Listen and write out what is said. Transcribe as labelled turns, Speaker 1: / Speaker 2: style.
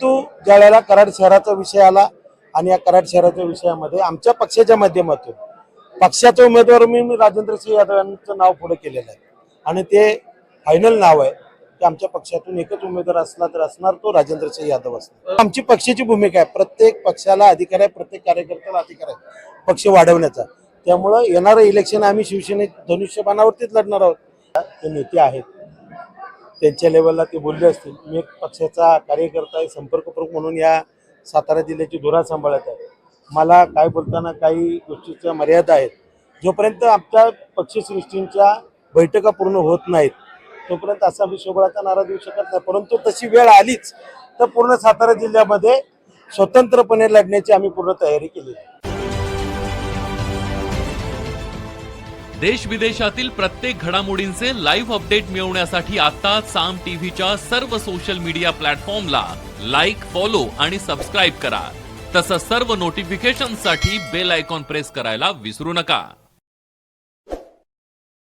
Speaker 1: तो ज्यावेळेला कराड शहराचा विषय आला आणि या कराड शहराच्या विषयामध्ये आमच्या पक्षाच्या माध्यमातून पक्षाचा उमेदवार मी राजेंद्र सिंह यादव यांचं नाव पुढे केलेलं आहे आणि ते फायनल नाव आहे की आमच्या पक्षातून एकच उमेदवार असला तर असणार तो राजेंद्र सिंह यादव असणार। आमची पक्षाची भूमिका आहे, प्रत्येक पक्षाला अधिकार आहे, प्रत्येक कार्यकर्त्याला अधिकार आहे पक्ष वाढवण्याचा। त्यामुळं येणारं इलेक्शन आम्ही शिवसेने धनुष्यबाणावरतीच लढणार आहोत। ते नेते आहेत त्यांच्या लेवलला ते बोलले असतील। मी एक पक्षाचा कार्यकर्ता आहे, संपर्क प्रमुख म्हणून या सातारा जिल्ह्याची धुरा सांभाळत आहे। मला काय बोलताना काही गोष्टीच्या मर्यादा आहेत। जोपर्यंत आमच्या पक्षश्रेष्ठींच्या बैठका पूर्ण होत नाहीत तोपर्यंत असा मी शोभळाचा नारा देऊ शकत नाही, परंतु तशी वेळ आलीच तर पूर्ण सातारा जिल्ह्यामध्ये स्वतंत्रपणे लढण्याची आम्ही पूर्ण तयारी केली आहे।
Speaker 2: देश विदेशातील प्रत्येक घडामोडींचे लाईव्ह अपडेट मिळवण्यासाठी आता साम टीव्हीच्या सर्व सोशल मीडिया प्लॅटफॉर्मला लाईक, फॉलो आणि सबस्क्राईब करा। तसंच सर्व नोटिफिकेशनसाठी बेल आयकॉन प्रेस करायला विसरू नका।